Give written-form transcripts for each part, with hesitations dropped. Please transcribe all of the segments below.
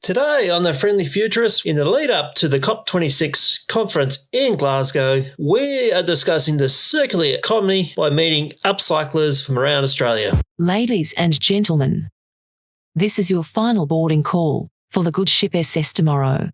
Today on The Friendly Futurist, in the lead up to the COP26 conference in Glasgow, we are discussing the circular economy by meeting upcyclers from around Australia. Ladies and gentlemen, this is your final boarding call for the good ship SS Tomorrow.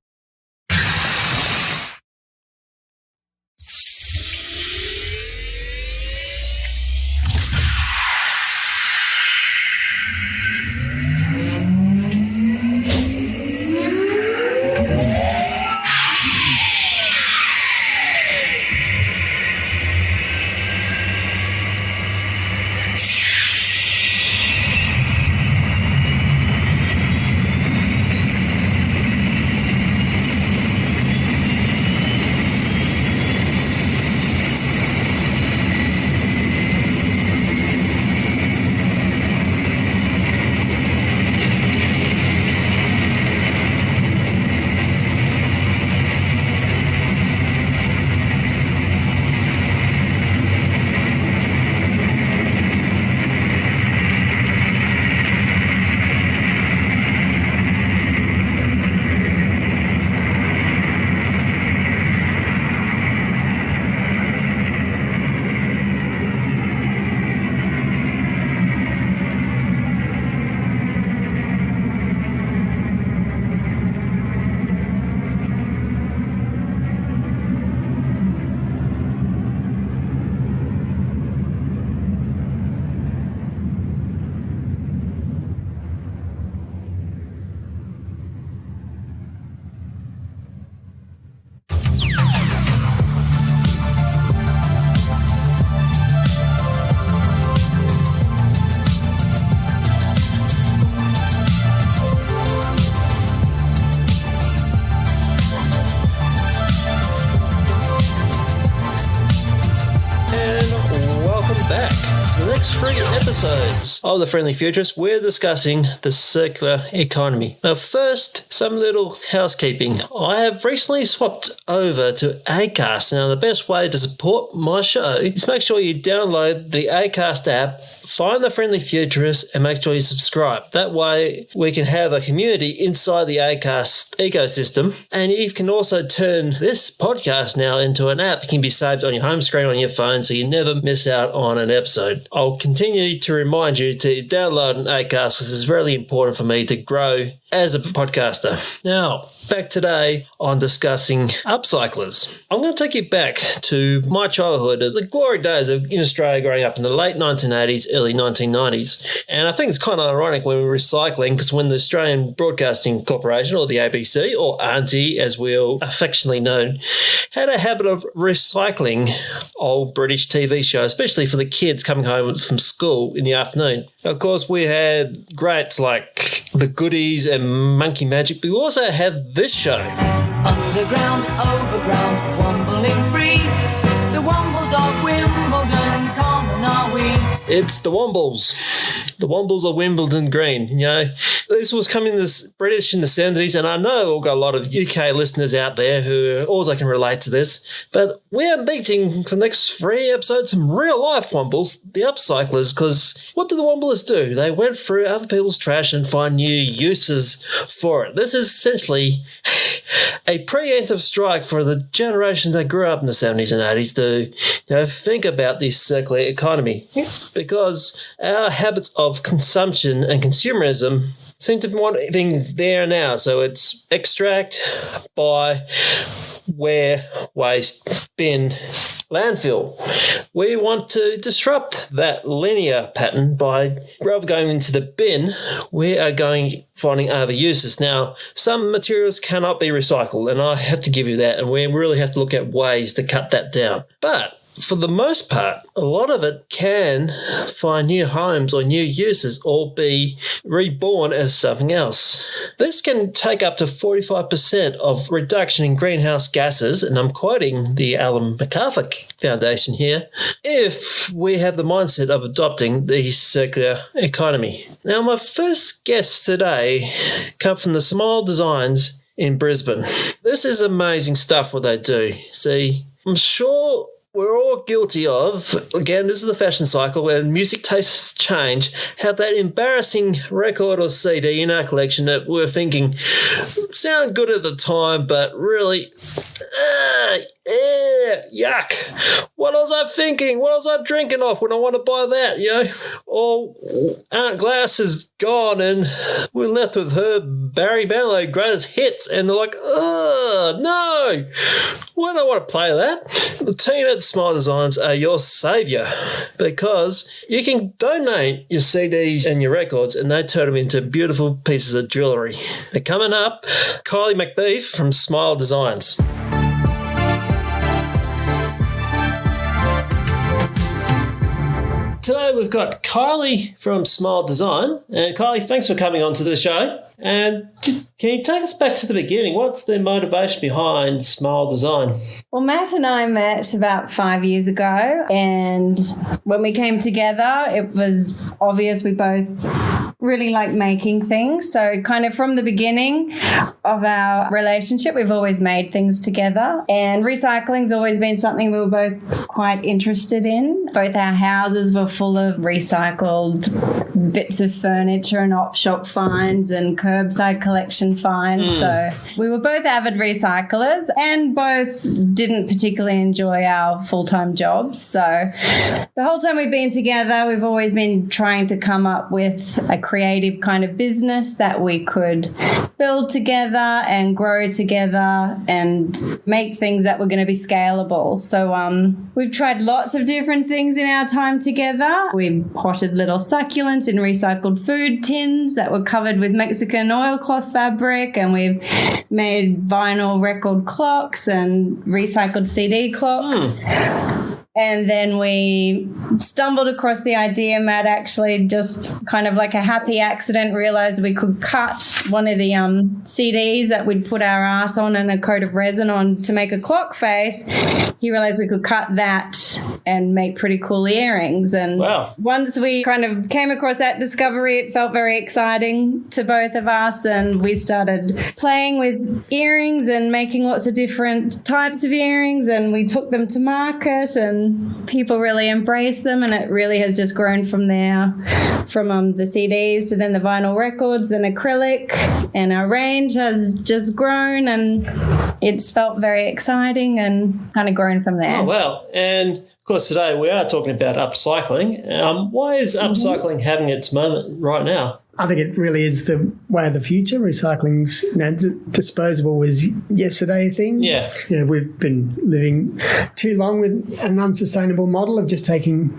Episodes of The Friendly Futurist, we're discussing the circular economy. Now first, some little housekeeping. I have recently swapped over to Acast. Now the best way to support my show is make sure you download the Acast app, find The Friendly Futurist and make sure you subscribe. That way we can have a community inside the Acast ecosystem, and you can also turn this podcast now into an app. It can be saved on your home screen on your phone so you never miss out on an episode. I'll continue to remind you to download an Acast because it's very important for me to grow as a podcaster. Now, back today on discussing upcyclers. I'm going to take you back to my childhood, the glory days in Australia growing up in the late 1980s, early 1990s. And I think it's kind of ironic when we're recycling because when the Australian Broadcasting Corporation, or the ABC, or ANTI as we're affectionately known, had a habit of recycling old British TV shows, especially for the kids coming home from school in the afternoon. Of course, we had greats like The Goodies and Monkey Magic, but we also had this show. Underground, overground, wombling free. The Wombles of Wimbledon, common are we. It's the Wombles. The Wombles of Wimbledon Green. You know, this was coming this British in the 70s, and I know we've got a lot of UK listeners out there who also can relate to this, but we are meeting for the next 3 episodes some real life Wombles, the upcyclers, because what do the Womblers do? They went through other people's trash and find new uses for it. This is essentially a preemptive strike for the generation that grew up in the 70s and 80s to think about this circular economy, because our habits of consumption and consumerism seem to want things there now. So it's extract, buy, wear, waste, bin, landfill. We want to disrupt that linear pattern by, rather going into the bin, we are finding other uses. Now, some materials cannot be recycled, and I have to give you that, and we really have to look at ways to cut that down. But for the most part, a lot of it can find new homes or new uses or be reborn as something else. This can take up to 45% of reduction in greenhouse gases, and I'm quoting the Ellen MacArthur Foundation here, if we have the mindset of adopting the circular economy. Now, my first guests today come from the Smile Designs in Brisbane. This is amazing stuff what they do. See, I'm sure we're all guilty of, again, this is the fashion cycle, when music tastes change, have that embarrassing record or CD in our collection that we're thinking sound good at the time, but really, yuck. What was I thinking? What was I drinking off when I want to buy that, you know? Or Aunt Glass is gone and we're left with her Barry Manilow greatest hits, and they're like, oh, no. Why do I want to play that? The team at Smile Designs are your saviour, because you can donate your CDs and your records and they turn them into beautiful pieces of jewellery. They're coming up, Kylie McBeef from Smile Designs. Today we've got Kylie from Smile Design. And Kylie, thanks for coming on to the show. And can you take us back to the beginning? What's the motivation behind Smile Design? Well, Matt and I met about 5 years ago, and when we came together, it was obvious we both really like making things. So kind of from the beginning of our relationship, we've always made things together, and recycling's always been something we were both quite interested in. Both our houses were full of recycled bits of furniture and op shop finds and curbside collection finds. So we were both avid recyclers and both didn't particularly enjoy our full-time jobs. So the whole time we've been together, we've always been trying to come up with a creative kind of business that we could build together and grow together and make things that were going to be scalable. So we've tried lots of different things in our time together. We potted little succulents in recycled food tins that were covered with Mexican oilcloth fabric, and we've made vinyl record clocks and recycled CD clocks. And then we stumbled across the idea, Matt actually just kind of like a happy accident realised we could cut one of the CDs that we'd put our art on and a coat of resin on to make a clock face. He realised we could cut that and make pretty cool earrings. And once we kind of came across that discovery, it felt very exciting to both of us, and we started playing with earrings and making lots of different types of earrings, and we took them to market and people really embrace them, and it really has just grown from there, from the CDs to then the vinyl records and acrylic, and our range has just grown, and it's felt very exciting and kind of grown from there. Oh, wow. And of course today we are talking about upcycling. Why is upcycling having its moment right now? I think it really is the way of the future. Recycling's, disposable was yesterday thing. Yeah. We've been living too long with an unsustainable model of just taking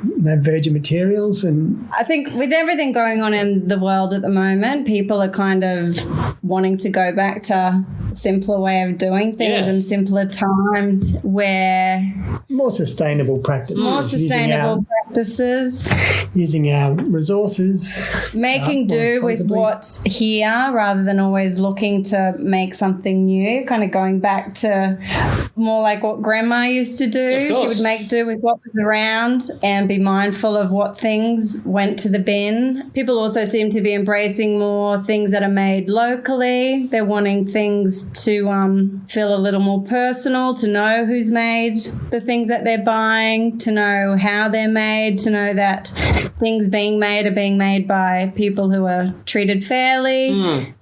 virgin materials. And I think with everything going on in the world at the moment, people are kind of wanting to go back to a simpler way of doing things and simpler times where more sustainable practices. Using our resources. Making do with what's here rather than always looking to make something new, kind of going back to more like what Grandma used to do. She would make do with what was around and be mindful of what things went to the bin. People also seem to be embracing more things that are made locally. They're wanting things to feel a little more personal, to know who's made the things that they're buying, to know how they're made, to know that things being made are being made by people who are treated fairly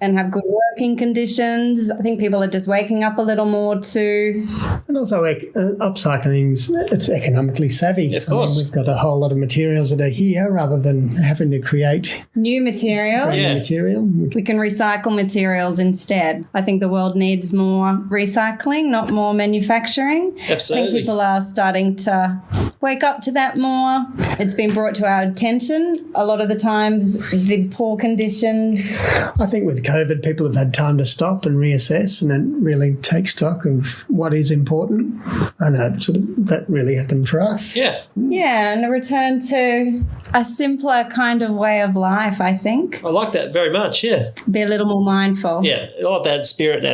and have good working conditions. I think people are just waking up a little more to... And also upcycling, it's economically savvy. Of course. We've got a whole lot of materials that are here rather than having to create new material. We can recycle materials instead. I think the world needs more recycling, not more manufacturing. Absolutely. I think people are starting to wake up to that more. It's been brought to our attention. A lot of the times, the poor conditions. I think with COVID, people have had time to stop and reassess and then really take stock of what is important. I know that really happened for us. Yeah. Yeah, and a return to a simpler kind of way of life, I think. I like that very much, yeah. Be a little more mindful. Yeah, I like that spirit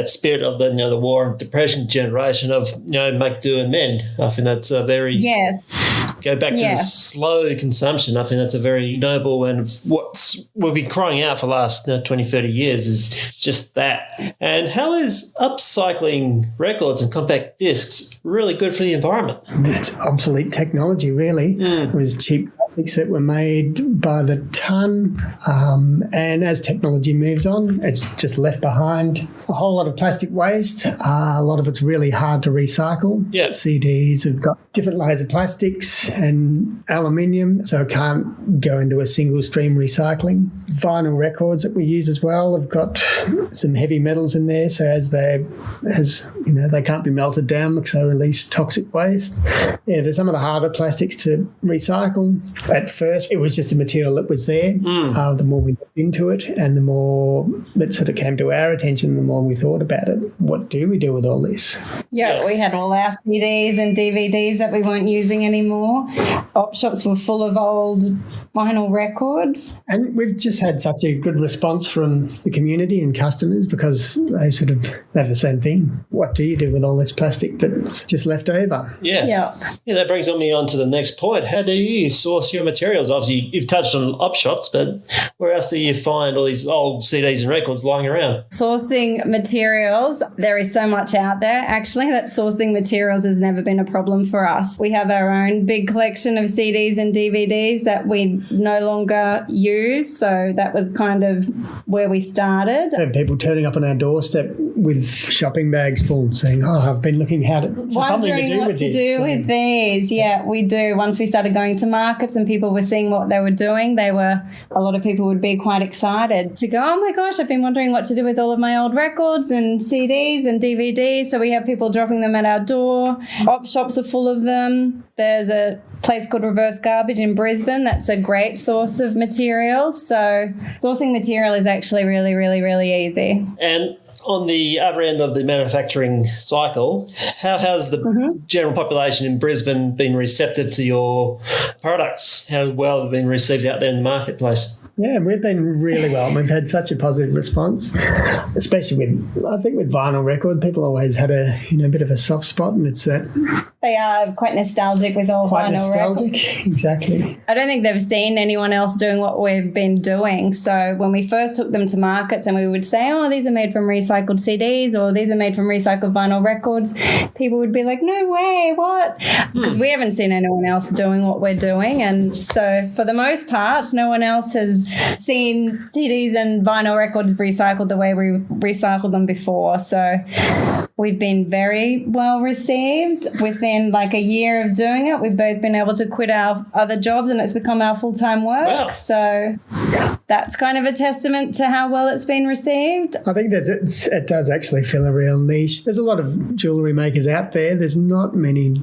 of the the war and depression generation of make do and mend. I think that's a very go back to Yeah. the slow consumption. I think that's a very noble, and what we've been crying out for the last 20, 30 years is just that. And how is upcycling records and compact discs really good for the environment? It's obsolete technology, really. It was cheap plastics that were made by the ton. And as technology moves on, it's just left behind a whole lot of plastic waste. A lot of it's really hard to recycle. Yeah. CDs have got different layers of plastics and aluminium, so it can't go into a single stream recycling. Vinyl records that we use as well have got some heavy metals in there, so they can't be melted down because they release toxic waste. Yeah, there's some of the harder plastics to recycle. At first, it was just a material that was there. The more we looked into it and the more that sort of came to our attention, the more we thought about it. What do we do with all this? Yeah, we had all our CDs and DVDs that we weren't using anymore. Op shops were full of old vinyl records. And we've just had such a good response from the community and customers because they sort of have the same thing. What do you do with all this plastic that's just left over? Yeah. Yeah. That brings me on to the next point. How do you source your materials? Obviously, you've touched on op shops, but where else do you find all these old CDs and records lying around? Sourcing materials, there is so much out there actually that sourcing materials has never been a problem for us. We have our own big collection of CDs and DVDs that we no longer use, so that was kind of where we started. And people turning up on our doorstep with shopping bags full saying, I've been looking for something to do Wondering what with to this. do with these. Yeah, we do. Once we started going to markets and people were seeing what they were doing, a lot of people would be quite excited to go, oh my gosh, I've been wondering what to do with all of my old records and CDs and DVDs. So we have people dropping them at our door. Op shops are full of them. There's a place called Reverse Garbage in Brisbane. That's a great source of materials. So sourcing material is actually really, really, really easy. And on the other end of the manufacturing cycle, how has the general population in Brisbane been receptive to your products? How well have they been received out there in the marketplace? Yeah, we've been really well. We've had such a positive response, especially with vinyl record. People always had a bit of a soft spot, and it's that They are quite nostalgic with all quite vinyl nostalgic. records. Exactly. I don't think they've seen anyone else doing what we've been doing. So when we first took them to markets and we would say, oh, these are made from recycled CDs or these are made from recycled vinyl records, people would be like, no way, what? Because we haven't seen anyone else doing what we're doing. And so for the most part, no one else has seen CDs and vinyl records recycled the way we recycled them before. So we've been very well received. Within like a year of doing it, we've both been able to quit our other jobs and it's become our full-time work. Wow. So that's kind of a testament to how well it's been received. I think it does actually fill a real niche. There's a lot of jewellery makers out there. There's not many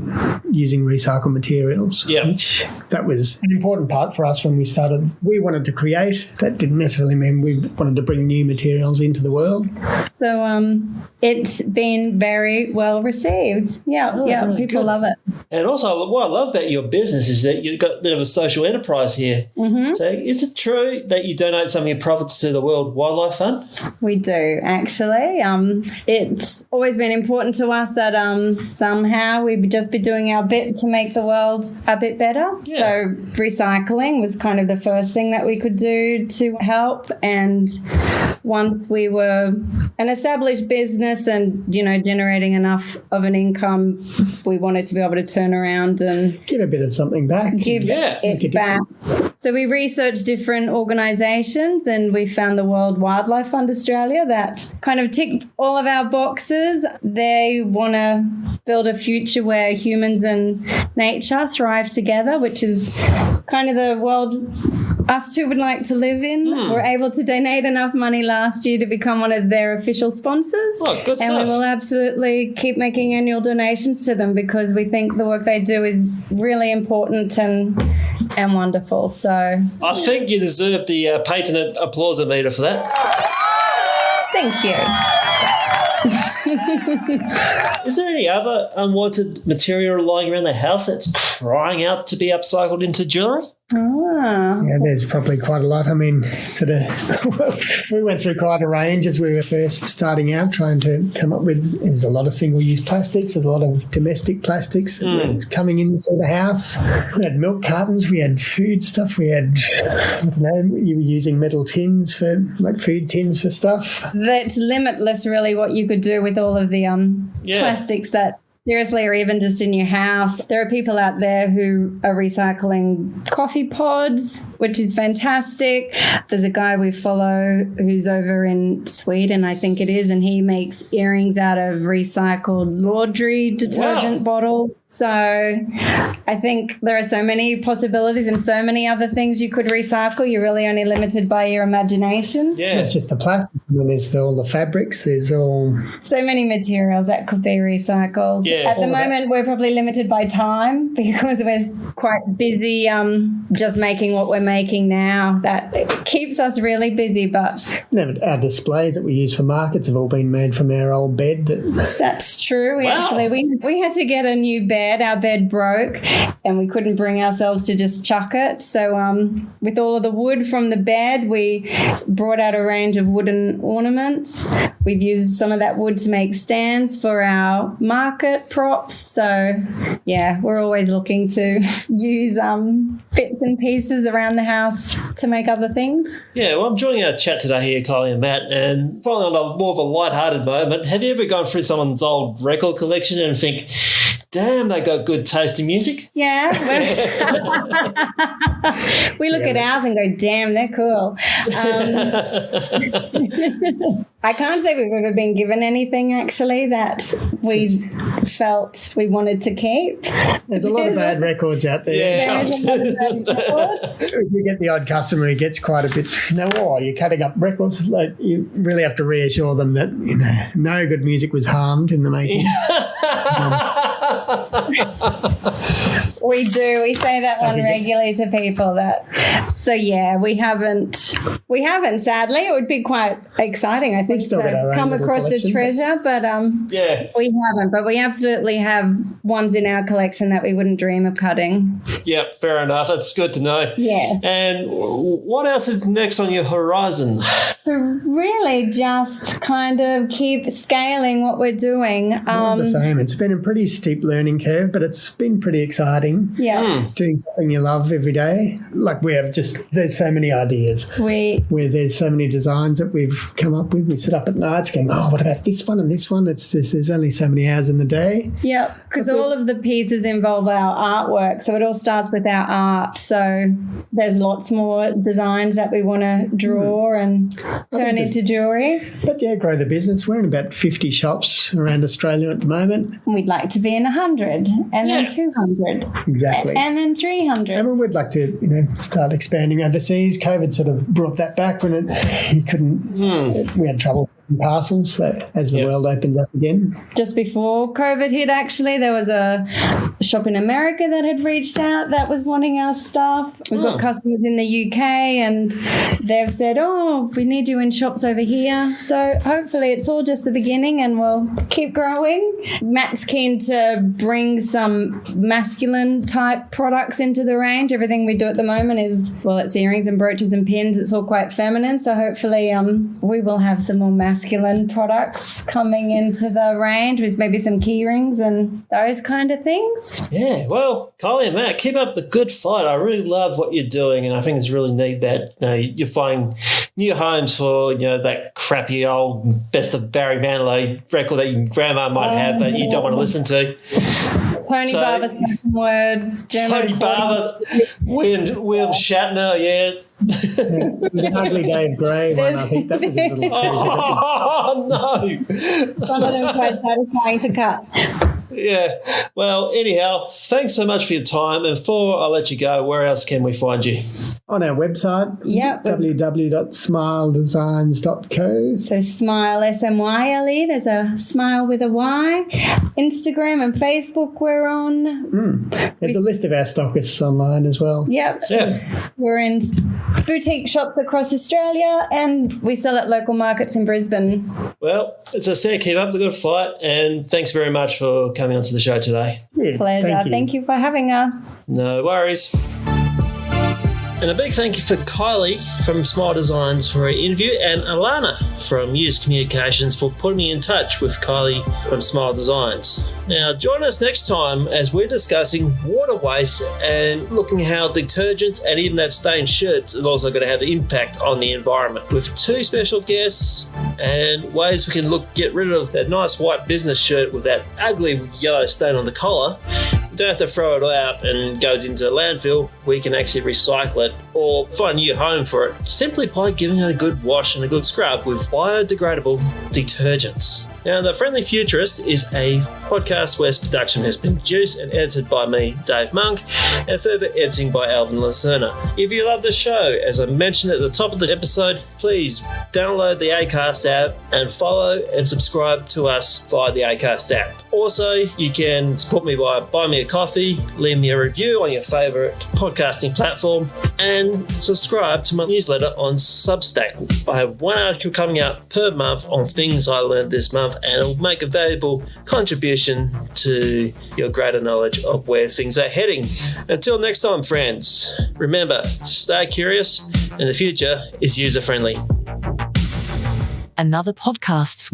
using recycled materials. Yeah. Which that was an important part for us when we started. We wanted to create. That didn't necessarily mean we wanted to bring new materials into the world. So it's been very well received. Yeah, really people good. love it. And also, what I love about your business is that you've got a bit of a social enterprise here. So is it true that you donate some of your profits to the World Wildlife Fund? We do, actually. It's always been important to us that somehow we'd just be doing our bit to make the world a bit better. Yeah. So recycling was kind of the first thing that we could do to help. And once we were an established business and, generating enough of an income, we wanted to be able to turn around and Give a bit of something back. give Yeah. Make a it back. So we researched different organisations and we found the World Wildlife Fund Australia that kind of ticked all of our boxes. They want to build a future where humans and nature thrive together, which is kind of the world us two would like to live in. We're able to donate enough money last year to become one of their official sponsors. Oh, good And stuff. we will absolutely keep making annual donations to them because we think the work they do is really important and wonderful. So I think you deserve the patented applause-o-meter for that. thank you. Is there any other unwanted material lying around the house that's crying out to be upcycled into jewellery? Yeah, there's probably quite a lot. I mean, sort of, we went through quite a range as we were first starting out, trying to come up with. There's a lot of single-use plastics. There's a lot of domestic plastics that was coming into the house. We had milk cartons. We had food stuff. We had, I don't know, you were using metal tins for like food tins for stuff. That's limitless, really, what you could do with all of the plastics that seriously are even just in your house. There are people out there who are recycling coffee pods, which is fantastic. There's a guy we follow who's over in Sweden, I think it is, and he makes earrings out of recycled laundry detergent bottles. So I think there are so many possibilities and so many other things you could recycle. You're really only limited by your imagination. Yeah. It's just the plastic. I mean, there's all the fabrics. There's all... So many materials that could be recycled. Yeah. At the moment, we're probably limited by time because we're quite busy just making what we're making now. That keeps us really busy, but... Our displays that we use for markets have all been made from our old bed. That's true. We had to get a new bed. Our bed broke and we couldn't bring ourselves to just chuck it. So with all of the wood from the bed, we brought out a range of wooden ornaments. We've used some of that wood to make stands for our market props. So, yeah, we're always looking to use bits and pieces around the house to make other things. Yeah, well, I'm enjoying our chat today here, Kylie and Matt, and finally on a more of a light-hearted moment, have you ever gone through someone's old record collection and think, damn, they got good taste in music? Yeah. We look at ours and go, damn, they're cool. I can't say we've ever been given anything, actually, that we felt we wanted to keep. There's a lot of bad records out there. Yeah. There is a lot of bad records. You get the odd customer who gets quite a bit, you're cutting up records. Like, you really have to reassure them that, no good music was harmed in the making. We do. We say that one regularly to people. So yeah, we haven't. Sadly, it would be quite exciting, I think, still got our to own come little across a collection, treasure. But Yeah. we haven't. But we absolutely have ones in our collection that we wouldn't dream of cutting. Yep, fair enough. That's good to know. Yes. And what else is next on your horizon? Really, just kind of keep scaling what we're doing. More of the same. It's been a pretty steep learning curve, but it's been pretty exciting. Yeah. Doing something you love every day. Like there's so many ideas. Where there's so many designs that we've come up with. We sit up at nights going, what about this one and this one? There's only so many hours in the day. Yeah, because all of the pieces involve our artwork. So it all starts with our art. So there's lots more designs that we want to draw and turn into jewellery. But yeah, grow the business. We're in about 50 shops around Australia at the moment. We'd like to be in 100 and then 200. Exactly. And then 300. And we'd like to, start expanding overseas. COVID sort of brought that back when you couldn't. We had trouble in parcels. So as the world opens up again. Just before COVID hit, actually, there was a shop in America that had reached out that was wanting our stuff. We've got customers in the UK and they've said, we need you in shops over here. So hopefully it's all just the beginning and we'll keep growing. Matt's keen to bring some masculine type products into the range. Everything we do at the moment is, it's earrings and brooches and pins. It's all quite feminine. So hopefully we will have some more masculine products coming into the range with maybe some key rings and those kind of things. Yeah, well, Kylie and Matt, keep up the good fight. I really love what you're doing, and I think it's really neat that you're finding new homes for that crappy old Best of Barry Manilow record that your grandma might have, but you don't want to listen to. Tony Barber, spoken word. Tony Barber, William Shatner, It was an ugly Dave Gray one. I think that was a little Oh, no. Some of them quite satisfying to cut. Yeah. Well, anyhow, thanks so much for your time. And before I let you go, where else can we find you? On our website, www.smiledesigns.co. So Smile, S-M-Y-L-E. There's a smile with a Y. Instagram and Facebook we're on. There's a list of our stockists online as well. Yep. Yeah. We're in boutique shops across Australia and we sell at local markets in Brisbane. Well, as I said, keep up the good fight and thanks very much for coming onto the show today. Yeah, Pleasure. Thank you for having us. No worries. And a big thank you for Kylie from Smile Designs for her interview, and Alana from Used Communications for putting me in touch with Kylie from Smile Designs. Now, join us next time as we're discussing water waste and looking how detergents and even that stained shirts is also going to have an impact on the environment, with 2 special guests and ways we can get rid of that nice white business shirt with that ugly yellow stain on the collar. We don't have to throw it out and goes into a landfill. We can actually recycle it or find a new home for it simply by giving it a good wash and a good scrub with biodegradable detergents. Now, The Friendly Futurist is a podcast where production has been produced and edited by me, Dave Monk, and further editing by Alvin Lacerna. If you love the show, as I mentioned at the top of the episode, please download the Acast app and follow and subscribe to us via the Acast app. Also, you can support me by buying me a coffee, leave me a review on your favourite podcasting platform, and subscribe to my newsletter on Substack. I have 1 article coming out per month on things I learned this month, and it'll make a valuable contribution to your greater knowledge of where things are heading. Until next time, friends, remember, stay curious, and the future is user-friendly. Another podcast's